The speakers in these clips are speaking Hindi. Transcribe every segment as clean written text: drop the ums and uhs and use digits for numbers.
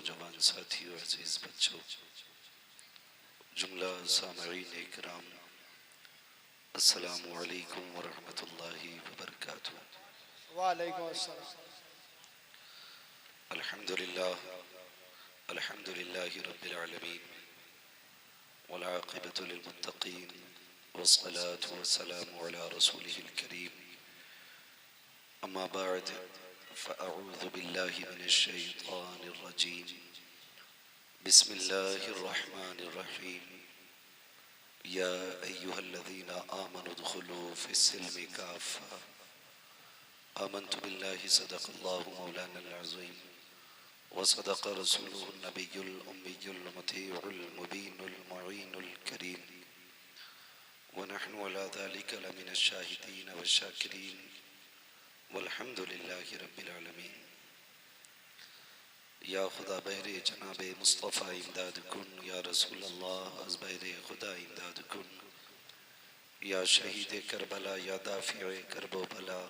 नौजवान साथियों, अजीज बच्चों, जुमला सामईन इकराम, अस्सलामु अलैकुम वरहमतुल्लाहि वबरकातुहू। वालेकुम अस्सलाम। अल्हम्दुलिल्लाह अल्हम्दुलिल्लाहि रब्बिल आलमीन वल आक़िबतु लिल मुत्तक़ीन वस्सलातु वस्सलामु अला रसूलिहिल करीम। अम्मा बाद फ़अऊज़ु बिल्लाहि मिनश शैतानिर रजीम। बिस्मिल्लाहिर रहमानिर रहीम। या अय्युहल्लज़ीना आमनु उद्खुलू फ़िस्सिल्मि काफ़्फ़ा। आमन्तु बिल्लाहि सदक़ल्लाहु मौलानल अज़ीम व सदक़ रसूलुहुन नबियुल उम्मियुल मुतीउल मुबीनुल मुईनुल करीम व नहनु अला ज़ालिका लमिनश शाहिदीन वश्शाकिरीन वल्हम्दुलिल्लाहि रब्बिल आलमीन। या खुदा बहरे जनाबे मुस्तफ़ा इमदाद कुन, या रसूल अल्लाह अज़ बहरे खुदा इमदाद कुन, या शहीद करबला, या दाफ़िए करबो भला,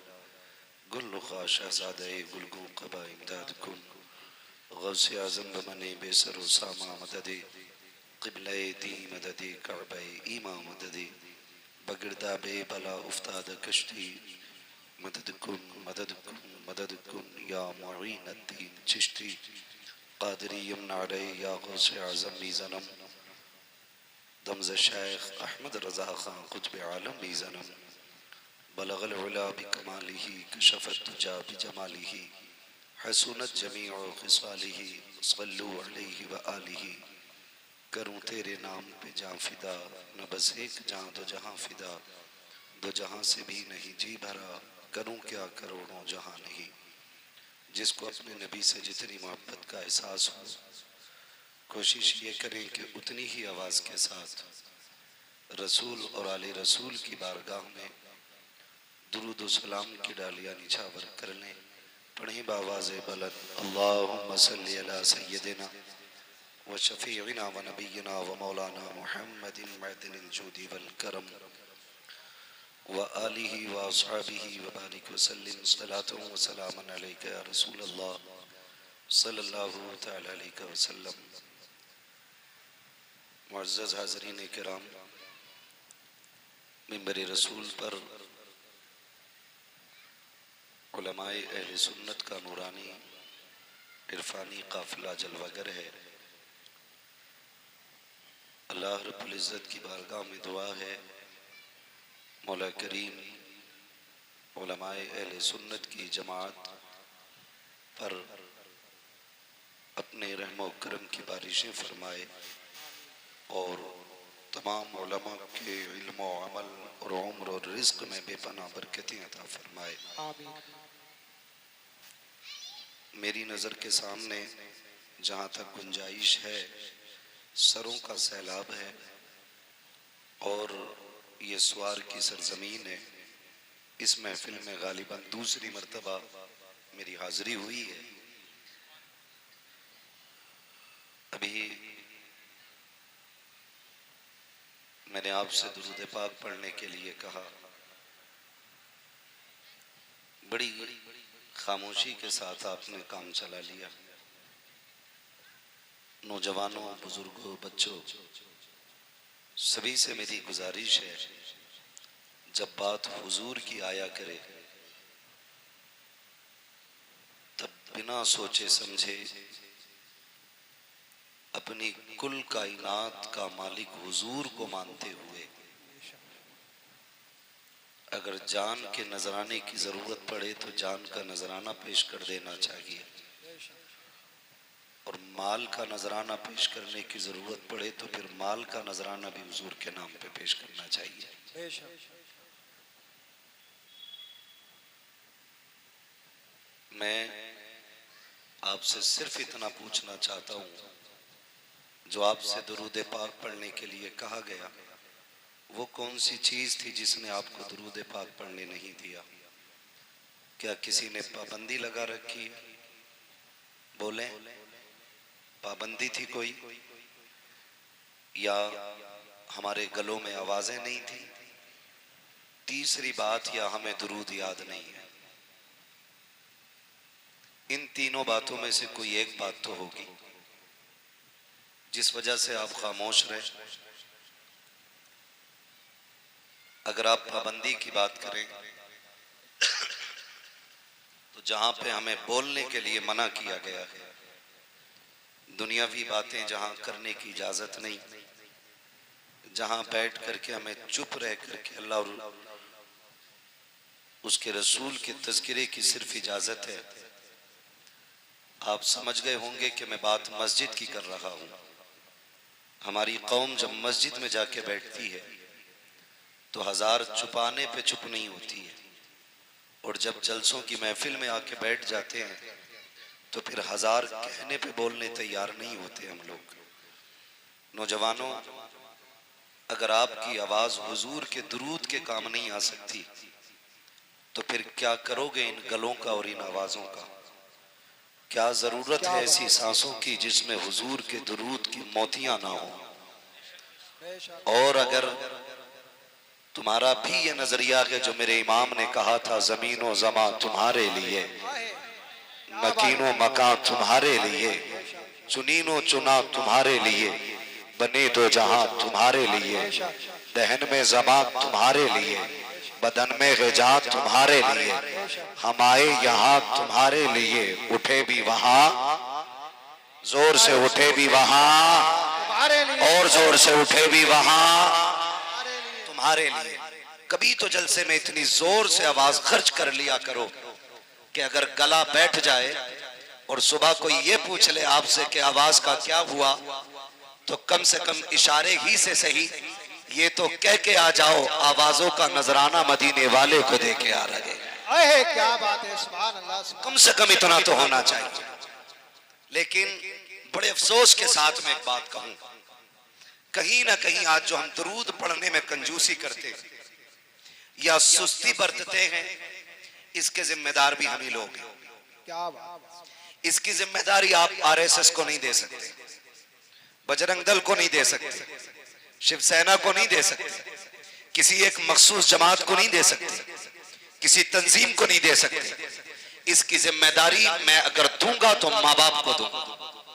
गुल्लुख़ा शहज़ादे गुलगू क़बा इमदाद कुन। गौसे आज़म बमने बेसर सामा मददे, क़िबले दी मददे कअबे ईमा मददे, बगिरदा बे बला उफ्ताद कश्ती मदद कुन मदद कुन मदद कुन। या मुईन अद्दीन चिश्ती क़ादरी यमना अलैहि, या गौसे आज़म मीज़नम दमज़ शेख अहमद रज़ा ख़ान क़ुत्ब आलम मीज़नम, बलगल उला बिकमालिही कशफ़त तुजा बिजमालिही, हसूनत जमीउ ख़िसालिही, सल्लु अलैहि व आलिही। करूँ तेरे नाम पे जाँ फ़िदा, न बस एक जाँ दो जहाँ फ़िदा, दो जहाँ से भी नहीं जी भरा, करूँ क्या करोड़ों जहाँ नहीं। जिसको अपने नबी से जितनी मोहब्बत का एहसास हो, कोशिश ये करें कि उतनी ही आवाज़ के साथ रसूल और आले रसूल की बारगाह में दुरूद व सलाम की डालियाँ निछावर कर लें। पढ़ें बावाज़ बुलंद, अल्लाहुम्मा सल्लि अला सय्यदिना व शफ़ीइना व नबिय्यिना व मौलाना मुहम्मदिन मअदिनिल जूदी वल करम व आलिही व अस्हाबिही व बारिक व सल्लिम सलातुन व सलामन अलैका या रसूल अल्लाह सल्लल्लाहु तआला अलैहि वसल्लम। मुअज़्ज़ज़ हाज़रीन किराम, मिंबर रसूल पर उलमाए अहले सुन्नत का नूरानी इरफानी काफ़िला जलवागर है। अल्लाह रब्बुल इज़्ज़त की बारगाह में दुआ है, मौला करीम उलमाए अहले सुन्नत की जमात पर अपने रहम व करम की बारिशें फरमाए और तमाम उलमा के इल्म व अमल और उम्र और रिज़्क़ में बेपनाह बरकतें अता फरमाए। आमीन। मेरी नज़र के सामने जहाँ तक गुंजाइश है, सरों का सैलाब है और ये स्वार की सरजमीन है। इस महफिल में गालिबन दूसरी मर्तबा मेरी हाज़िरी हुई है। अभी मैंने आपसे दुरूद पाक पढ़ने के लिए कहा, बड़ी खामोशी के साथ आपने काम चला लिया। नौजवानों, बुजुर्गों, बच्चों, सभी से मेरी गुजारिश है, जब बात हुजूर की आया करे तब बिना सोचे समझे अपनी कुल कायनात का मालिक हुजूर को मानते हुए अगर जान के नजराने की जरूरत पड़े तो जान का नजराना पेश कर देना चाहिए और माल का नजराना पेश करने की जरूरत पड़े तो फिर माल का नजराना भी हुजूर के नाम पे पेश करना चाहिए। मैं आपसे सिर्फ इतना पूछना चाहता हूँ, जो आपसे दुरूद पाक पढ़ने के लिए कहा गया, वो कौन सी चीज थी जिसने आपको दुरूद पाक पढ़ने नहीं दिया? क्या किसी ने पाबंदी लगा रखी है? बोले, पाबंदी थी कोई, या हमारे गलों में आवाजें नहीं थी? तीसरी बात, या हमें दुरूद याद नहीं है? इन तीनों बातों में से कोई एक बात तो होगी। जिस वजह से आप खामोश रहे। अगर आप पाबंदी की बात करें तो जहां पे हमें बोलने के लिए मना किया गया है, दुनियावी बातें जहां करने की इजाजत नहीं, जहां बैठ करके हमें चुप रह करके अल्लाह और उसके रसूल के तज़किरे की सिर्फ इजाजत है। आप समझ गए होंगे कि मैं बात मस्जिद की कर रहा हूं। हमारी कौम जब मस्जिद में जाके बैठती है तो हजार छुपाने पे चुप नहीं होती है, और जब जलसों की महफिल में आके बैठ जाते हैं तो फिर हजार कहने पे बोलने तैयार नहीं होते हम लोग। नौजवानों, अगर आपकी आवाज हुजूर के दुरूद के काम नहीं आ सकती तो फिर क्या करोगे इन गलों का और इन आवाजों का? क्या जरूरत है ऐसी सांसों की जिसमें हुजूर के दुरूद की मोतियां ना हो? और अगर तुम्हारा भी ये नजरिया है जो मेरे इमाम ने कहा था, जमीनो जमा तुम्हारे लिए, मकीनो मकान तुम्हारे लिए, चुनीनो चुना तुम्हारे लिए, बने दो जहां तुम्हारे लिए, दहन में जमा तुम्हारे लिए, बदन में ग़िज़ा तुम्हारे लिए, हम आए यहाँ तुम्हारे लिए, उठे भी वहां, जोर से उठे भी वहां, और जोर से उठे भी वहां तुम्हारे लिए। कभी तो जलसे में इतनी जोर से आवाज खर्च कर लिया करो कि अगर गला बैठ जाए और सुबह कोई ये पूछ ले आपसे कि आवाज का क्या हुआ, तो कम से कम इशारे ही से सही ये तो कह के आ जाओ, आवाजों का नजराना मदीने वाले को दे के आ रहे। क्या बात है, सुभान अल्लाह। कम से कम इतना तो होना चाहिए। लेकिन बड़े अफसोस के साथ मैं एक बात कहूं, कहीं ना कहीं आज जो हम दरूद पढ़ने में कंजूसी करते हैं या सुस्ती बरतते हैं, इसके जिम्मेदार भी हम ही लोग हैं। क्या बात। इसकी जिम्मेदारी आप आरएसएस को नहीं दे सकते, बजरंग दल को नहीं दे सकते, शिवसेना को नहीं दे सकते, किसी एक मखसूस जमात को नहीं दे सकते, किसी तंजीम को नहीं दे सकते। इसकी जिम्मेदारी मैं अगर दूंगा तो माँ बाप को दूंगा।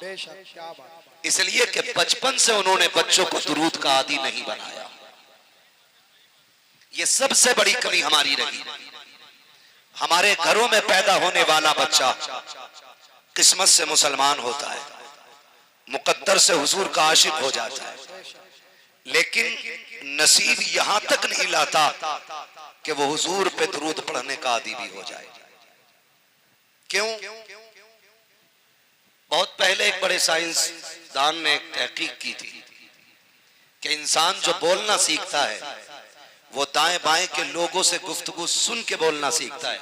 बेशक, क्या बात। इसलिए कि बचपन से उन्होंने बच्चों को दुरूद का आदी नहीं बनाया। ये सबसे बड़ी कमी हमारी रही। हमारे घरों में पैदा होने वाला बच्चा किस्मत से मुसलमान होता है, मुकद्दर से हुजूर का आशिक हो जाता है, लेकिन नसीब यहां तक नहीं लाता कि वो हुजूर पे दुरूद पढ़ने का आदी भी हो जाए। क्यों? बहुत पहले एक बड़े साइंसदान ने एक तहकीक की थी कि इंसान जो बोलना सीखता है वो दाएं बाएं के लोगों से गुफ्तगू सुन के बोलना सीखता है।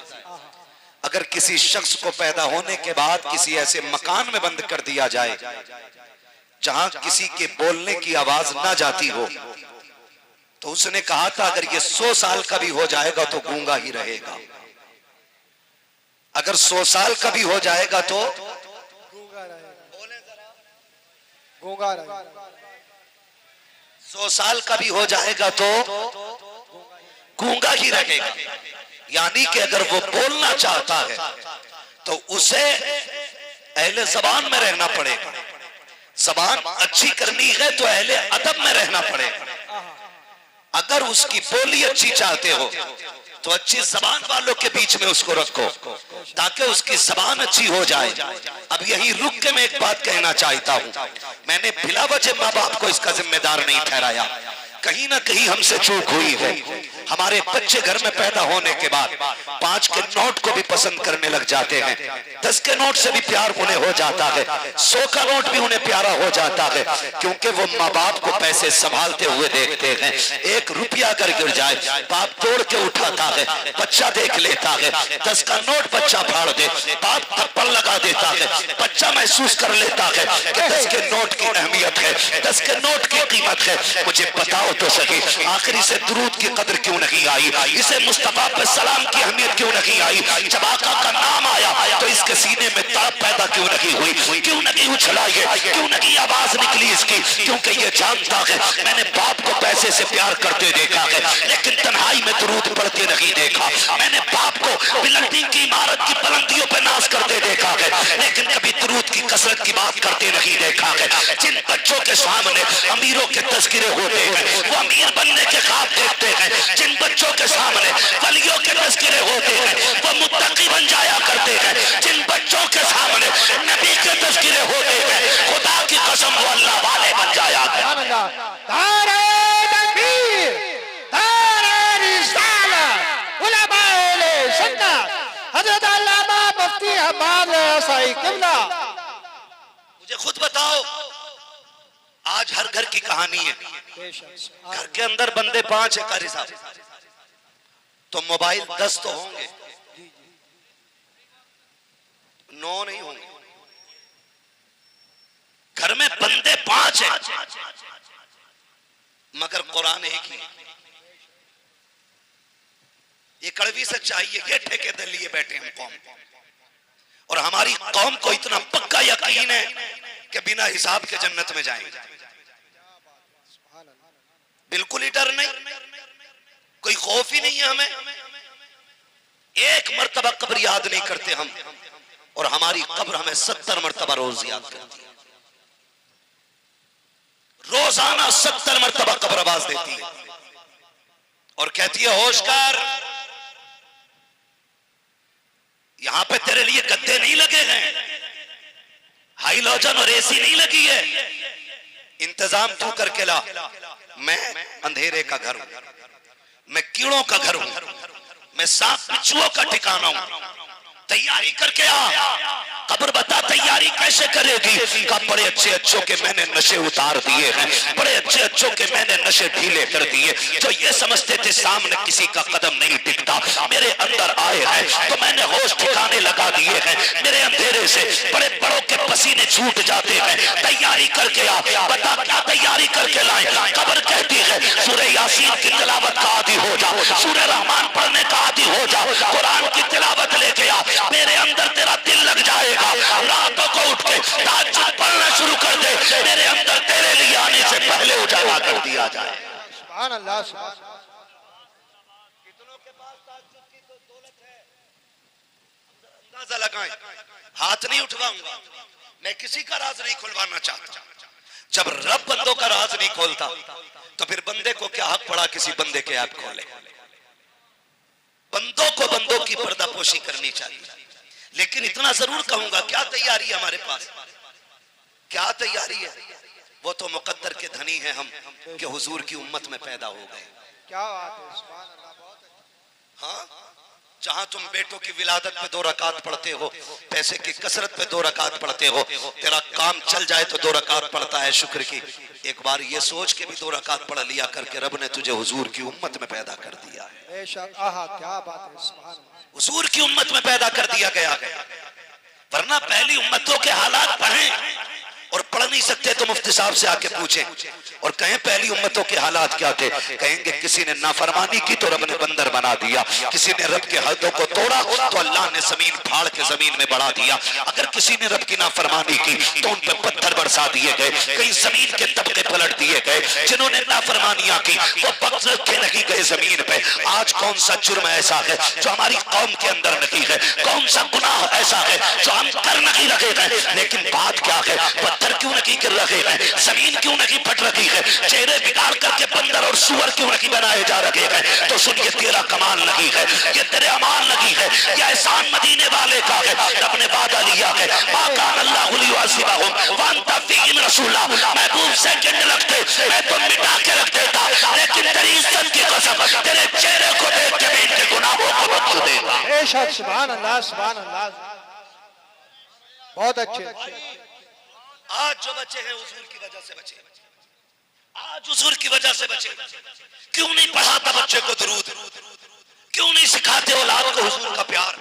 अगर किसी शख्स को पैदा होने के बाद किसी ऐसे मकान में बंद कर दिया जाए जहां किसी के बोलने की आवाज ना जाती हो, तो उसने कहा था अगर ये 100 साल का भी हो जाएगा तो गूंगा ही रहेगा। अगर 100 साल का भी हो जाएगा तो गूंगा रहेगा। 100 साल का भी हो जाएगा तो गूंगा ही रहेगा। यानी कि अगर वो बोलना चाहता है तो उसे अहले ज़बान में रहना पड़ेगा। ज़बान अच्छी करनी है तो अहले अदब में रहना पड़ेगा। अगर उसकी बोली अच्छी चाहते हो तो अच्छी ज़बान वालों के बीच में उसको रखो ताकि उसकी ज़बान अच्छी हो जाए। अब यही रुक के मैं एक बात कहना चाहता हूं, मैंने बिला वजह माँ बाप को इसका जिम्मेदार नहीं ठहराया। कहीं ना कहीं हमसे चूक हुई है। हमारे बच्चे घर में पैदा होने के बाद 5 के नोट को भी पसंद करने लग जाते हैं, 10 के नोट से भी प्यार उन्हें हो जाता है, 100 का नोट भी उन्हें प्यारा हो जाता है, क्योंकि वो माँ बाप को पैसे संभालते हुए देखते हैं। 1 रुपया अगर गिर जाए बाप तोड़ के उठाता है, बच्चा देख लेता है। 10 का नोट बच्चा फाड़ दे, बाप थप्पड़ लगा देता है। बच्चा महसूस कर लेता है कि 10 के नोट की अहमियत है, 10 के नोट की कीमत है। मुझे बताओ तो सही, आखिरी से दुरूद की कदर क्यों क्यों नहीं आई, इसे मुस्तफा पे सलाम की अहमियत क्यों नहीं आई, जब आका का नाम आया तो इसके सीने में तड़प पैदा क्यों नहीं हुई, क्यों नहीं उछला ये, क्यों नहीं आवाज निकली इसकी, क्योंकि ये जानता है मैंने बाप को पैसे से प्यार करते देखा है लेकिन तन्हाई में दुरूद पढ़ते नहीं देखा, मैंने बाप को बिल्डिंग की इमारत की बुलंदियों पे नाज करते देखा है लेकिन कभी दुरूद की कसरत की बात करते नहीं देखा है। जिन बच्चों के सामने अमीरों के तस्करे होते हैं वो अमीर बनने के ख्वाब देखते हैं, जिन बच्चों के सामने वलियों के तस्करे होते हैं वो मुत्तकी बन जाया करते हैं, जिन बच्चों के सामने नबी के तस्करे होते हैं खुदा की कसम वो अल्लाह वाले बन जाया मुझे खुद बताओ, आज हर घर की कहानी है, घर के अंदर बंदे 5 है कारी साहब, तो मोबाइल 10 तो होंगे, 9 नहीं होंगे। घर में बंदे 5 हैं मगर कुरान एक ही। ये कड़वी सच्चाई है, ये ठेकेदार लिए बैठे हम कौम, और हमारी कौम को इतना पक्का यकीन है कि बिना हिसाब के जन्नत में जाएंगे, बिल्कुल ही डर नहीं, कोई खौफ ही नहीं है हमें। एक मर्तबा कब्र याद नहीं करते हम, और हमारी कब्र हमें 70 मर्तबा रोज याद करती है। रोजाना 70 मर्तबा कब्र आवाज देती है और कहती है होशकार, यहां पे तेरे लिए गद्दे नहीं लगे हैं, हाइलोजन और एसी नहीं लगी है, इंतजाम तू करके ला। मैं अंधेरे का घर हूं, मैं कीड़ों का घर हूं, मैं सांप बिच्छुओं का ठिकाना हूं, तैयारी करके आ। कब्र बता तैयारी कैसे करेगी, का बड़े अच्छे अच्छों के मैंने नशे उतार दिए हैं, बड़े अच्छे अच्छों के मैंने नशे ढीले कर दिए, जो ये समझते थे सामने किसी का कदम नहीं टिकता, मेरे अंदर आए हैं तो मैंने होश ठिकाने लगा दिए हैं, मेरे अंधेरे से बड़े बड़ों के पसीने छूट जाते हैं, तैयारी करके आ। बता क्या तैयारी करके लाए, कब्र कहती है सूरह यासीन की तिलावत का आदी हो जा, सूरह रहमान पढ़ने का आदी हो जा, कुरान की तिलावत लेके आ, मेरे अंदर तेरा दिल लग जाएगा, रातों को उठ के ताज्जुद पढ़ना शुरू कर दे, मेरे अंदर तेरे लिए आने से पहले उजाला कर दिया जाए। सुभान अल्लाह, सुभान। कितनों के पास ताज्जुद की तो दौलत है, अंदाजा लगाएं। हाथ नहीं उठवाऊंगा, मैं किसी का राज नहीं खुलवाना चाहता। जब रब बंदों का राज नहीं खोलता तो फिर बंदे को क्या हक पड़ा किसी बंदे के ऐप खोले। बंदों को बंदों की पर्दापोशी करनी चाहिए, लेकिन इतना जरूर कहूंगा, क्या तैयारी है हमारे पास, क्या तैयारी है? वो तो मुकद्दर के धनी हैं हम कि हुजूर की उम्मत में पैदा हो गए। क्या बात है, सुभान अल्लाह, बहुत अच्छा। हाँ, जहां तुम बेटों की विलादत पे 2 रकात पढ़ते हो, पैसे की कसरत पे 2 रकात पढ़ते हो, तेरा काम चल जाए तो 2 रकात पढ़ता है शुक्र की। एक बार ये सोच के भी 2 रकात पढ़ लिया करके रब ने तुझे हुजूर की उम्मत में पैदा कर दिया है। बेशक, आहा क्या बात है, सुभान अल्लाह। हुजूर की उम्मत में पैदा कर दिया गया है, वरना पहली उम्मतों के हालात पढ़ें, और पढ़ नहीं सकते तो मुफ्ती साहब से आके पूछें और कहें पहली उम्मतों के हालात क्या थे। कहेंगे किसी ने नाफरमानी की तो रब ने बंदर बना दिया, किसी ने रब के हदों को तोड़ा तो अल्लाह ने जमीन फाड़ के जमीन में बढ़ा दिया, अगर किसी ने रब की नाफरमानी की तो उन पर पत्थर बरसा दिए गए, कहीं जमीन के तबके पलट दिए गए। जिन्होंने नाफरमानियां की वो बख्श रखे नहीं गए जमीन पे। आज कौन सा जुर्म ऐसा है जो हमारी कौम के अंदर नहीं है, कौन सा गुनाह ऐसा है जो हम कर नहीं रहे हैं, लेकिन बात क्या है, पत्थर क्यों नहीं गिर रहे हैं, जमीन क्यों नहीं फट रही है, चेहरे बिगाड़ करके बंदर और सुअर क्यों नहीं बनाए जा रहे हैं। तो सुन, ये तेरा कमाल नहीं है, ये तेरे अमाल नहीं है, ये एहसान मदीने वाले का है। रब ने वादा लिया है, महबूब सेकंड लगते मैं तो मिटा के रख देता, लेकिन तेरी इज्जत की कसम तेरे चेहरे को देख के भी इनके गुनाहों को बख्श देगा। बेशक, सुभान अल्लाह, सुभान अल्लाह, बहुत अच्छे। आज जो बच्चे हैं हुजूर की वजह से बचे, आज हुजूर की वजह से बचे। क्यों नहीं पढ़ाता बच्चे को दुरूद, क्यों नहीं सिखाते औलाद को हुजूर का प्यार।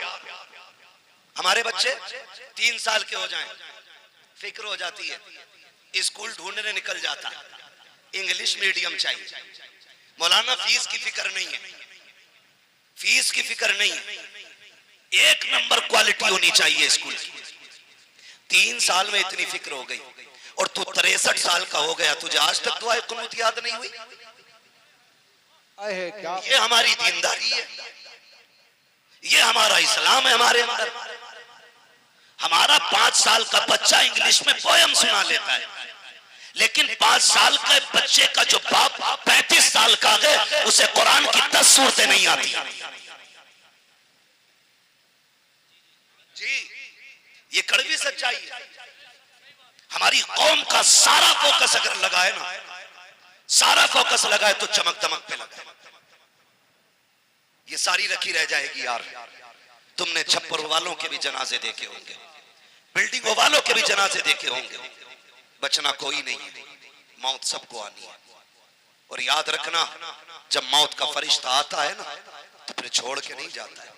हमारे बच्चे 3 साल के हो जाएं, फिक्र हो जाती है, स्कूल ढूंढने निकल जाता है, इंग्लिश मीडियम चाहिए, मौलाना फीस की फिक्र नहीं है, फीस की फिक्र नहीं, एक नंबर क्वालिटी होनी चाहिए स्कूल की। 3 साल में इतनी फिक्र हो गई और तू 63 साल का हो गया, तुझे आज तक दुआए कुनूत याद नहीं हुई? क्या ये हमारी दीनदारी है, ये हमारा इस्लाम है हमारे अंदर। हमारा 5 साल का बच्चा इंग्लिश में पोयम सुना लेता है, लेकिन 5 साल के बच्चे का जो बाप 35 साल का है उसे कुरान की 10 सूरतें नहीं आती। जी, ये कड़वी सच्चाई है। हमारी कौम का सारा फोकस अगर लगाए ना, सारा फोकस लगाए तो चमक दमक पे लगाए, ये सारी रखी रह जाएगी। यार तुमने छप्पर वालों के भी जनाजे देखे होंगे, बिल्डिंगों वालों के भी जनाजे देखे होंगे। बचना कोई नहीं है, मौत सबको आनी है। और याद रखना, जब मौत का फरिश्ता आता है ना तो फिर छोड़ के नहीं जाता है,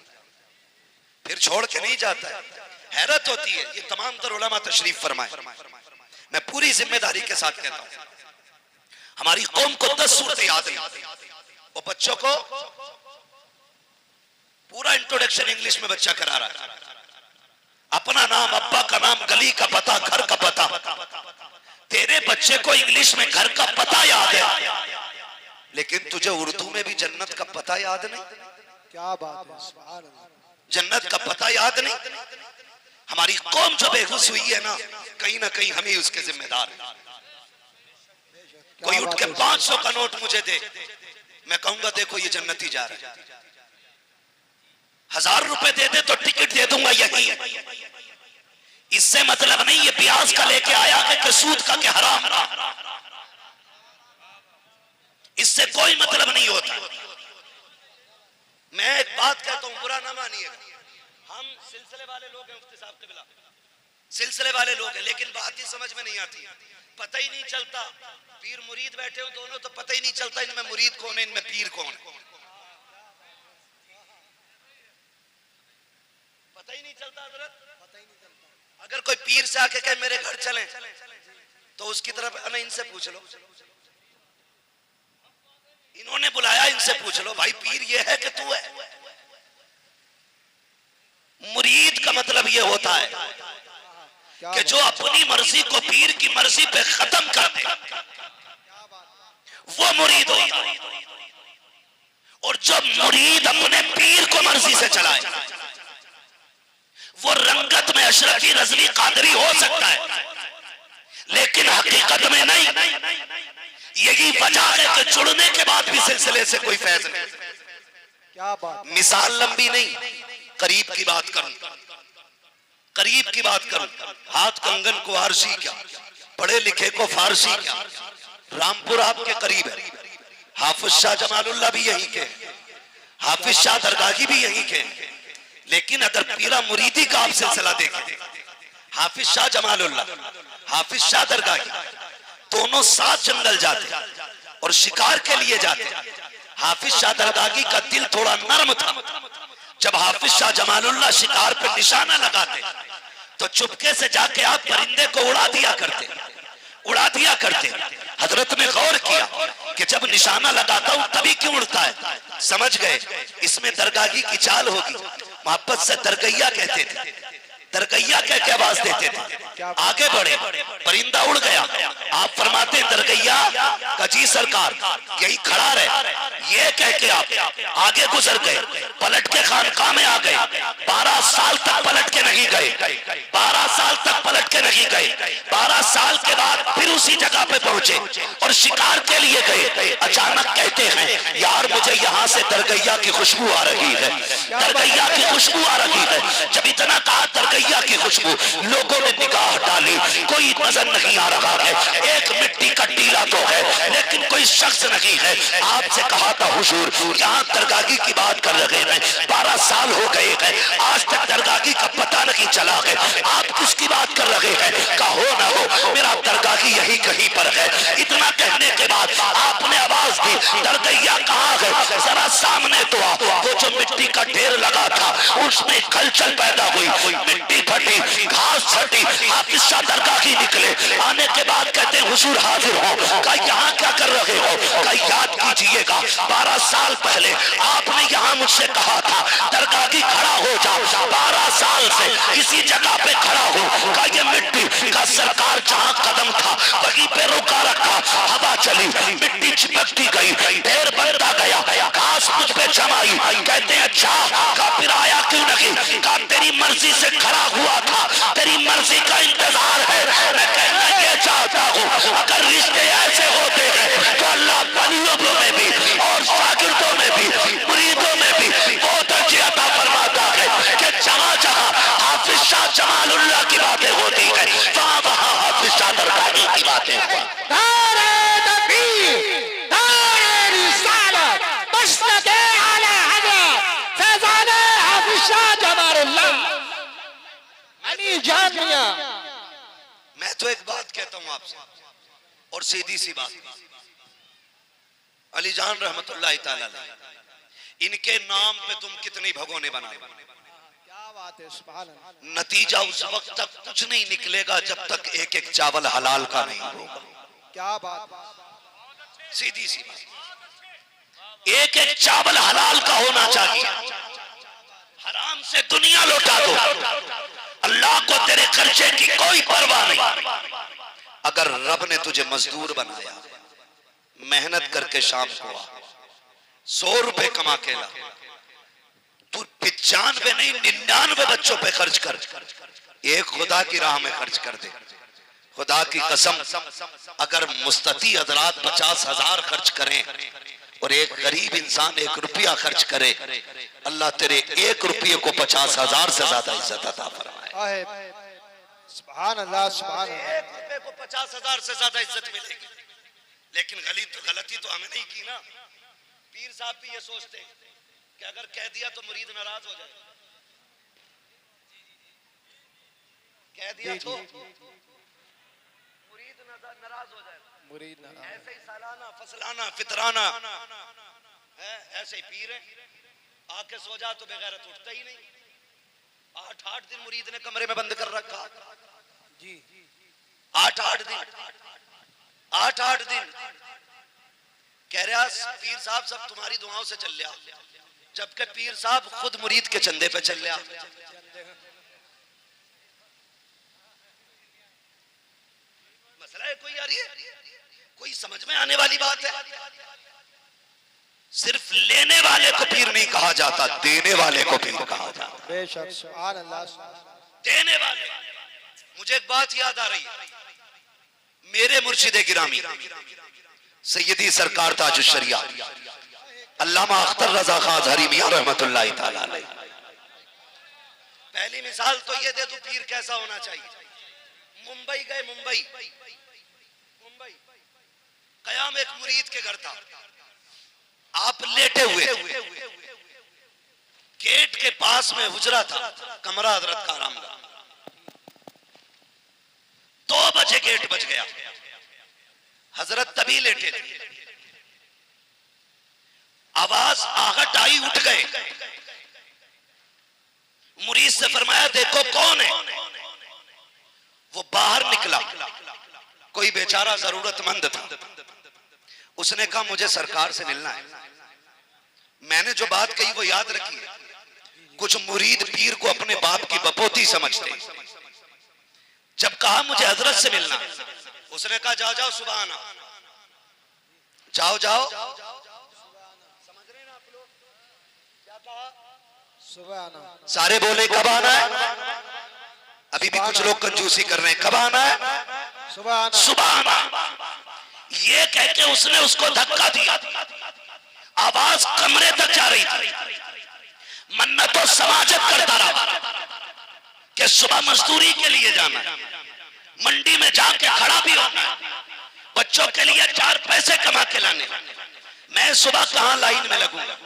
फिर छोड़ के नहीं जाता है। हैरत होती है। ये तमाम तर उलमा तशरीफ फरमाए, मैं पूरी जिम्मेदारी के साथ कहता हूं, हमारी कौम को 10 सूरतें याद नहीं, वो बच्चों को पूरा इंट्रोडक्शन इंग्लिश में बच्चा करा रहा है। अपना नाम, अब्बा का नाम, गली का पता, घर का पता। तेरे बच्चे को इंग्लिश में घर का पता याद है, लेकिन तुझे उर्दू में भी जन्नत का पता याद नहीं। क्या बात है, सुभान अल्लाह। जन्नत का पता याद नहीं। हमारी कौम जो बेहोश हुई है ना कहीं हम ही उसके जिम्मेदार हैं। कोई उठ के 500 का नोट मुझे दे, मैं कहूंगा देखो ये जन्नती जा रहा है। 1000 रुपए दे दे तो टिकट दे दूंगा यही है। इससे मतलब नहीं ये ब्याज का लेके आया है कि सूद का के हराम का, इससे कोई मतलब नहीं होता। मैं एक बात कहता हूं, बुरा ना मानिएगा, हम सिलसिले वाले लोग हैं, मुफ्ती साहब क़िबला सिलसिले वाले लोग हैं, लेकिन बात ही समझ में नहीं आती। पता ही नहीं चलता, पीर मुरीद बैठे हो दोनों, तो पता ही नहीं चलता इनमें मुरीद कौन है, इनमें पीर कौन है, पता ही नहीं चलता हज़रत। अगर कोई पीर से आके कहे मेरे घर चलें, तो उसकी तरफ ना इनसे पूछ लो, इन्होंने बुलाया इनसे पूछ लो, भाई पीर ये है कि तू है। मुरीद का मतलब ये होता है कि जो अपनी मर्जी को पीर की मर्जी पे खत्म कर दे, वो मुरीद होता है। और जब मुरीद अपने पीर को मर्जी से चलाए, वो रंगत में अशरफी, रजवी, कादरी हो सकता है, लेकिन हकीकत में नहीं। यही वजह है कि जुड़ने के बाद भी सिलसिले से कोई फैज नहीं। क्या बात। मिसाल लंबी नहीं, करीब की बात करूं, करीब की बात करूं। हाथ कंगन को आरसी क्या, पढ़े लिखे को फारसी क्या। रामपुर आपके करीब है, हाफिज शाह जमालुल्लाह भी यहीं के, हाफिज शाह दरगाही भी यहीं के। लेकिन अगर पीरा मुरीदी का आप सिलसिला देखें, हाफिज शाह जमालुल्लाह, हाफिज शाह दरगाही दोनों साथ जंगल जाते और शिकार के लिए जाते। हाफिज शाह दरगाही का दिल थोड़ा नर्म था। जब हाफिज शाह जमालुल्लाह शिकार पे निशाना लगाते तो चुपके से जाके आप परिंदे को उड़ा दिया करते, उड़ा दिया करते। हजरत ने गौर किया कि जब निशाना लगाता हूं तभी क्यों उड़ता है, समझ गए इसमें दरगाही की चाल होगी। मोहब्बत से दरगैया कहते थे, दरगैया कह के आवाज देते थे। आगे बढ़े, परिंदा उड़ गया, आप फरमाते दरगैया का जी सरकार यही खड़ा रहे, ये कह के आप आगे गुजर गए, पलट के खानकाह में आ गए। 12 साल तक पलट के नहीं गए, 12 साल तक पलट के नहीं गए। 12 साल के बाद फिर उसी जगह पे पहुंचे और शिकार के लिए गए। अचानक कहते हैं यार मुझे यहाँ से दरगैया की खुशबू आ रही है, दरगैया की खुशबू आ रही है। जब इतना कहा दरगैया की खुशबू, लोगों ने निगाह डाली, कोई नजर नहीं आ रहा है। एक मिट्टी का टीला तो है लेकिन कोई शख्स नहीं है। आपसे कहा था हुजूर यहाँ दरगाही की बात कर रहे हैं, 12 साल हो गए हैं, आज तक दरगाही का पता नहीं चला है, आप किसकी बात कर रहे हैं? कहो ना हो मेरा दरगाही यही कहीं पर है। इतना कहने के बाद आपने आवाज दी दरगैया कहाँ है, जरा सामने तो आ। वो जो मिट्टी का ढेर लगा था उसमें खलचल पैदा हुई, मिट्टी फटी, घास फटी, हाफिज शाह दरगाही निकले। आने के बाद कहते हैं हुजूर हाजिर हो। कहा यहाँ क्या कर रहे हो? कहा याद कीजिएगा 12 साल पहले आपने यहाँ मुझसे कहा था दरगाह की खड़ा हो जाओ। 12 साल से इसी जगह पे खड़ा हो। कहा ये मिट्टी का सरकार जहाँ कदम था वहीं पे रुका रखा, हवा चली, मिट्टी चिपकती गई, ढेर बनता गया, घास मुझ पे जमाई। कहते हैं अच्छा, का फिर आया क्यों नहीं? का तेरी मर्जी से खड़ा हुआ था, तेरी मर्जी का इंतजार है। मैं कहना ये चाहता हूँ अगर रिश्ते ऐसे होते हैं तो अल्लाह वलियों में भी और शागिर्दों में भी मुरीदों में भी वो दर्जे अता फरमाता है कि जहाँ जहाँ हाफिज शाह जमालुल्लाह की बातें होती है वहाँ वहाँ हाफिज शाह दरगाही की बातें होती है। मैं तो एक बात कहता हूं आपसे और सीधी सी बात, अली जान रहमतुल्लाह ताला अलैह इनके नाम पे तुम कितनी भगोने बनाए। क्या बात है, सुभान अल्लाह। नतीजा उस वक्त तक कुछ नहीं निकलेगा जब तक एक एक चावल हलाल का नहीं होगा। क्या बात, सीधी सी बात, एक एक चावल हलाल का होना चाहिए। हराम से दुनिया लौटा दो, अल्लाह को तेरे खर्चे की कोई परवाह नहीं। अगर रब ने तुझे मजदूर बनाया, मेहनत करके शाम को आ, 100 रुपए कमा के ला, तू 95 नहीं 99 बच्चों पे खर्च कर, एक खुदा की राह में खर्च कर दे। खुदा की कसम अगर मुस्तती हजरात 50,000 खर्च करें और एक गरीब इंसान 1 रुपया खर्च करे, अल्लाह तेरे 1 रुपये को 50,000 से ज्यादा इज्जत अता फरमाए। सुभान अल्लाह, सुभान अल्लाह। 1 रुपये को 50,000 से ज्यादा इज्जत मिलेगी। लेकिन गलती तो हमें नहीं की ना। पीर साहब भी ये सोचते हैं कि अगर कह दिया तो मुरीद नाराज हो जाए, कह दिया तो मुरीद नाराज हो जाए। मुरीद ऐसे ही सालाना फसलाना फितराना है, ऐसे ही पीर है, आके सो जा तो बेगैरत उठता ही नहीं। 8 दिन मुरीद ने कमरे में बंद कर रखा जी। 8 दिन 8 दिन कह रहा पीर साहब सब तुम्हारी दुआओं से चल लिया, जबकि पीर साहब खुद मुरीद के चंदे पे चल लिया। मसला है कोई यार, ये कोई समझ में आने वाली बात है। सिर्फ लेने वाले को पीर नहीं कहा जाता, देने वाले को पीर कहा जाता। बेशक, सुभान अल्लाह। देने वाले। मुझे एक बात याद आ रही है, मेरे मुर्शिदे गिरामी सैयदी सरकार ताजुश शरिया अल्लामा अख्तर रजा खां अज़हरी मियां रहमतुल्लाह ताला अलैह। पहली मिसाल तो ये दे दूं पीर कैसा होना चाहिए। मुंबई गए, मुंबई कयाम एक मुरीद के घर था, आप लेटे हुए थे, गेट के पास में हुजरा था, कमरा हजरत का आराम का। 2 बजे गेट बज गया, हजरत तभी लेटे थे, आवाज आहट आई, उठ गए। मुरीद से फरमाया देखो कौन है। वो बाहर निकला, कोई बेचारा जरूरतमंद था। उसने कहा मुझे सरकार से मिलना है। मैंने जो बात कही वो याद रखी। कुछ मुरीद पीर को अपने बाप की बपोती समझते। जब कहा मुझे हजरत से मिलना, उसने कहा जाओ जाओ सुबह आना, जाओ जाओ। समझ रहे ना आप लोग क्या कहा? सुबह आना। सारे बोले कब आना है? अभी भी कुछ लोग कंजूसी कर रहे हैं, कब आना है? सुबह आना। सुबह आना। ये कह के उसने उसको धक्का दिया, आवाज कमरे तक जा रही थी। मन्नतों समाजत करता रहा कि सुबह मजदूरी के लिए जाना, मंडी में जाके खड़ा भी होना, बच्चों के लिए 4 पैसे कमा के लाने। मैं सुबह कहां लाइन में लगूंगा?